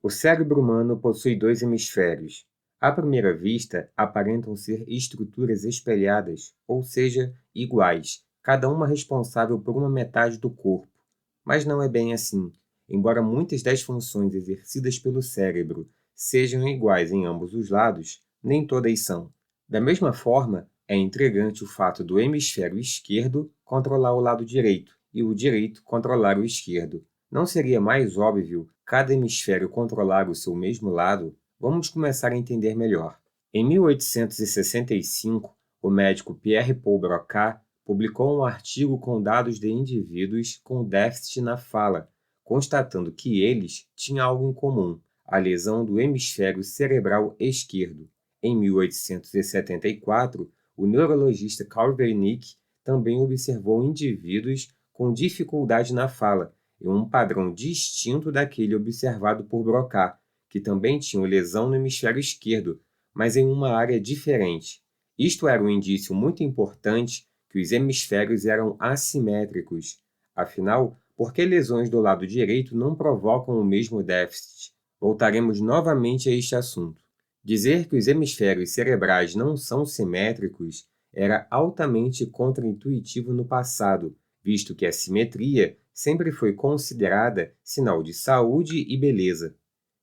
O cérebro humano possui dois hemisférios. À primeira vista, aparentam ser estruturas espelhadas, ou seja, iguais, cada uma responsável por uma metade do corpo. Mas não é bem assim. Embora muitas das funções exercidas pelo cérebro sejam iguais em ambos os lados, nem todas são. Da mesma forma, é intrigante o fato do hemisfério esquerdo controlar o lado direito e o direito controlar o esquerdo. Não seria mais óbvio cada hemisfério controlar o seu mesmo lado? Vamos começar a entender melhor. Em 1865, o médico Pierre Paul Broca publicou um artigo com dados de indivíduos com déficit na fala, constatando que eles tinham algo em comum, a lesão do hemisfério cerebral esquerdo. Em 1874, o neurologista Carl Wernicke também observou indivíduos com dificuldade na fala, em um padrão distinto daquele observado por Broca, que também tinham lesão no hemisfério esquerdo, mas em uma área diferente. Isto era um indício muito importante que os hemisférios eram assimétricos. Afinal, por que lesões do lado direito não provocam o mesmo déficit? Voltaremos novamente a este assunto. Dizer que os hemisférios cerebrais não são simétricos era altamente contraintuitivo no passado, visto que a simetria sempre foi considerada sinal de saúde e beleza.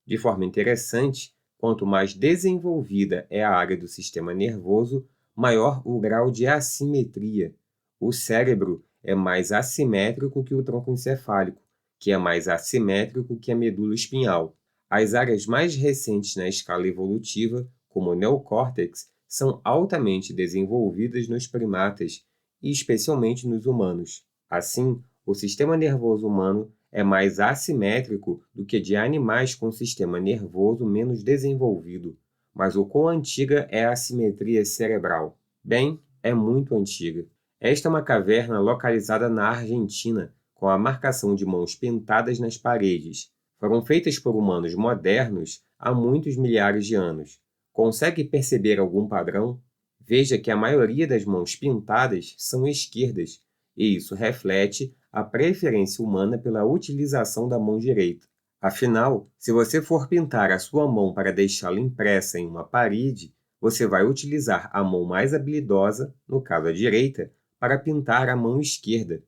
De forma interessante, quanto mais desenvolvida é a área do sistema nervoso, maior o grau de assimetria. O cérebro é mais assimétrico que o tronco encefálico, que é mais assimétrico que a medula espinhal. As áreas mais recentes na escala evolutiva, como o neocórtex, são altamente desenvolvidas nos primatas e especialmente nos humanos. Assim, o sistema nervoso humano é mais assimétrico do que de animais com sistema nervoso menos desenvolvido. Mas o quão antiga é a assimetria cerebral? Bem, é muito antiga. Esta é uma caverna localizada na Argentina, com a marcação de mãos pintadas nas paredes. Foram feitas por humanos modernos há muitos milhares de anos. Consegue perceber algum padrão? Veja que a maioria das mãos pintadas são esquerdas, e isso reflete a preferência humana pela utilização da mão direita. Afinal, se você for pintar a sua mão para deixá-la impressa em uma parede, você vai utilizar a mão mais habilidosa, no caso a direita, para pintar a mão esquerda.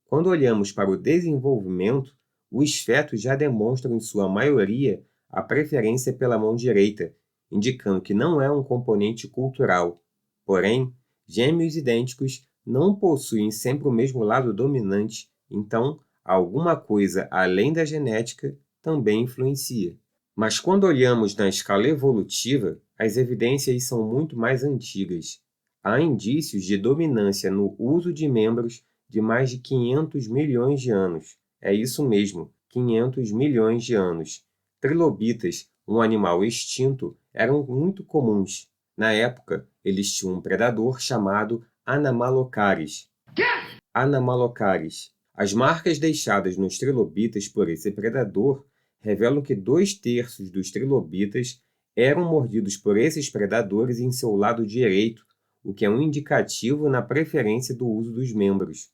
Quando olhamos para o desenvolvimento, os fetos já demonstram em sua maioria a preferência pela mão direita, indicando que não é um componente cultural. Porém, gêmeos idênticos não possuem sempre o mesmo lado dominante, então alguma coisa além da genética também influencia. Mas quando olhamos na escala evolutiva, as evidências são muito mais antigas. Há indícios de dominância no uso de membros de mais de 500 milhões de anos. É isso mesmo, 500 milhões de anos. Trilobitas, um animal extinto, eram muito comuns. Na época, eles tinham um predador chamado Anamalocaris. Anamalocaris. As marcas deixadas nos trilobitas por esse predador revelam que 2/3 dos trilobitas eram mordidos por esses predadores em seu lado direito, o que é um indicativo na preferência do uso dos membros.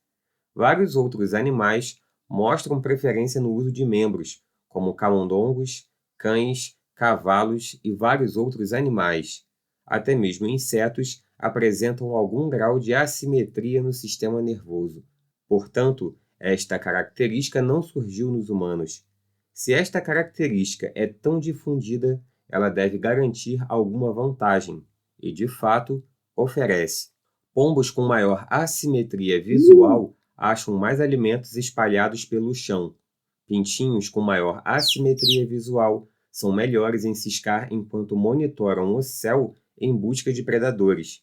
Vários outros animais mostram preferência no uso de membros, como camundongos, cães, cavalos e vários outros animais. Até mesmo insetos apresentam algum grau de assimetria no sistema nervoso. Portanto, esta característica não surgiu nos humanos. Se esta característica é tão difundida, ela deve garantir alguma vantagem, e, de fato, oferece. Pombos com maior assimetria visual acham mais alimentos espalhados pelo chão. Pintinhos com maior assimetria visual são melhores em ciscar enquanto monitoram o céu em busca de predadores.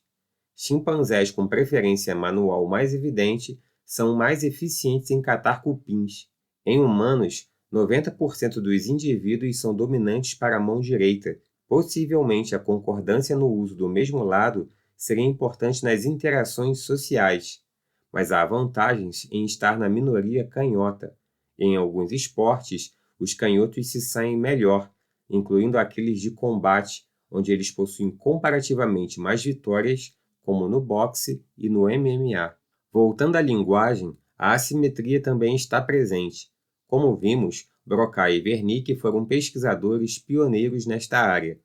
Chimpanzés com preferência manual mais evidente são mais eficientes em catar cupins. Em humanos, 90% dos indivíduos são dominantes para a mão direita. Possivelmente a concordância no uso do mesmo lado seria importante nas interações sociais, mas há vantagens em estar na minoria canhota. Em alguns esportes, os canhotos se saem melhor, incluindo aqueles de combate, onde eles possuem comparativamente mais vitórias, como no boxe e no MMA. Voltando à linguagem, a assimetria também está presente. Como vimos, Broca e Wernicke foram pesquisadores pioneiros nesta área.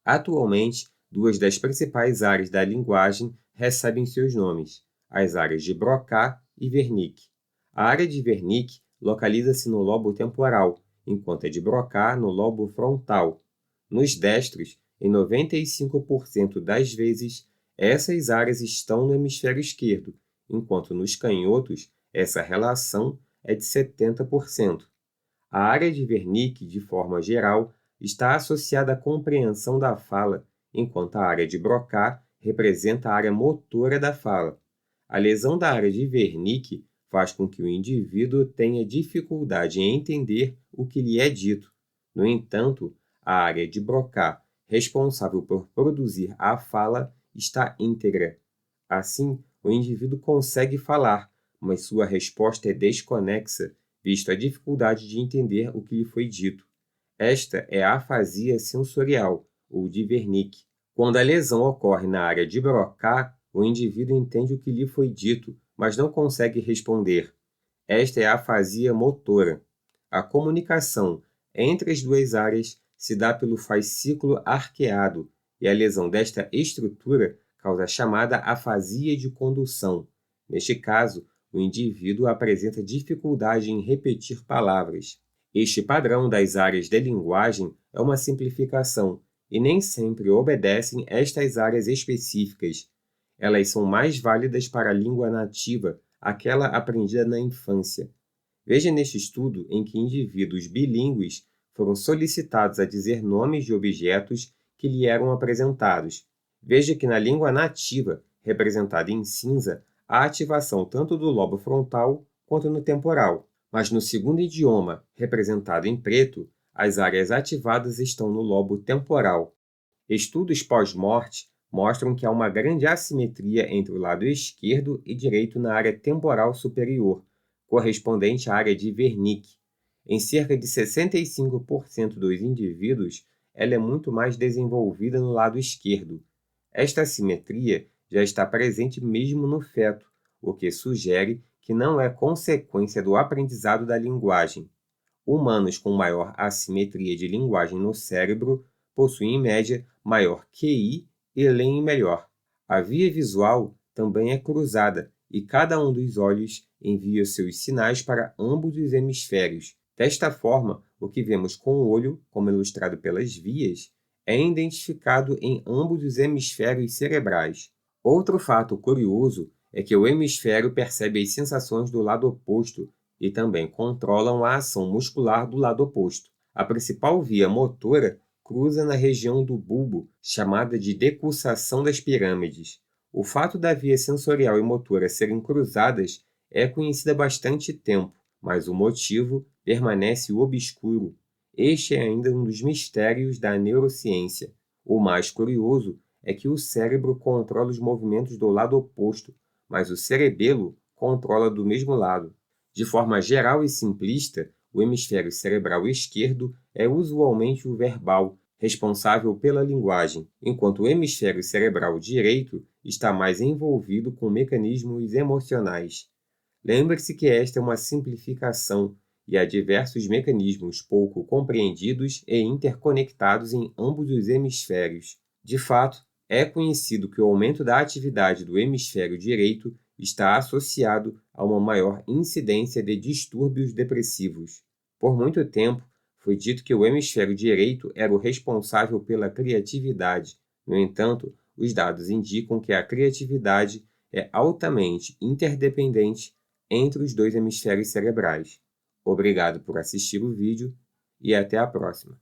Atualmente, duas das principais áreas da linguagem recebem seus nomes, as áreas de Broca e Wernicke. A área de Wernicke localiza-se no lobo temporal, enquanto a de Broca no lobo frontal. Nos destros, em 95% das vezes, essas áreas estão no hemisfério esquerdo, enquanto nos canhotos essa relação é de 70%. A área de Wernicke, de forma geral, está associada à compreensão da fala, enquanto a área de Broca representa a área motora da fala. A lesão da área de Wernicke faz com que o indivíduo tenha dificuldade em entender o que lhe é dito. No entanto, a área de Broca, responsável por produzir a fala, está íntegra. Assim, o indivíduo consegue falar, mas sua resposta é desconexa, visto a dificuldade de entender o que lhe foi dito. Esta é a afasia sensorial, ou de Wernicke. Quando a lesão ocorre na área de Broca, o indivíduo entende o que lhe foi dito, mas não consegue responder. Esta é a afasia motora. A comunicação entre as duas áreas se dá pelo fascículo arqueado, e a lesão desta estrutura causa a chamada afasia de condução. Neste caso, o indivíduo apresenta dificuldade em repetir palavras. Este padrão das áreas de linguagem é uma simplificação, e nem sempre obedecem estas áreas específicas. Elas são mais válidas para a língua nativa, aquela aprendida na infância. Veja neste estudo em que indivíduos bilíngues foram solicitados a dizer nomes de objetos que lhe eram apresentados. Veja que na língua nativa, representada em cinza, há ativação tanto do lobo frontal quanto no temporal. Mas no segundo idioma, representado em preto, as áreas ativadas estão no lobo temporal. Estudos pós-morte mostram que há uma grande assimetria entre o lado esquerdo e direito na área temporal superior, correspondente à área de Wernicke. Em cerca de 65% dos indivíduos, ela é muito mais desenvolvida no lado esquerdo. Esta assimetria já está presente mesmo no feto, o que sugere que não é consequência do aprendizado da linguagem. Humanos com maior assimetria de linguagem no cérebro possuem, em média, maior QI e leem melhor. A via visual também é cruzada e cada um dos olhos envia seus sinais para ambos os hemisférios. Desta forma, o que vemos com o olho, como ilustrado pelas vias, é identificado em ambos os hemisférios cerebrais. Outro fato curioso é que o hemisfério percebe as sensações do lado oposto e também controlam a ação muscular do lado oposto. A principal via motora cruza na região do bulbo, chamada de decussação das pirâmides. O fato da via sensorial e motora serem cruzadas é conhecido há bastante tempo, mas o motivo permanece obscuro. Este é ainda um dos mistérios da neurociência. O mais curioso é que o cérebro controla os movimentos do lado oposto, mas o cerebelo controla do mesmo lado. De forma geral e simplista, o hemisfério cerebral esquerdo é usualmente o verbal, responsável pela linguagem, enquanto o hemisfério cerebral direito está mais envolvido com mecanismos emocionais. Lembre-se que esta é uma simplificação e há diversos mecanismos pouco compreendidos e interconectados em ambos os hemisférios. De fato, é conhecido que o aumento da atividade do hemisfério direito está associado a uma maior incidência de distúrbios depressivos. Por muito tempo, foi dito que o hemisfério direito era o responsável pela criatividade. No entanto, os dados indicam que a criatividade é altamente interdependente entre os dois hemisférios cerebrais. Obrigado por assistir o vídeo e até a próxima.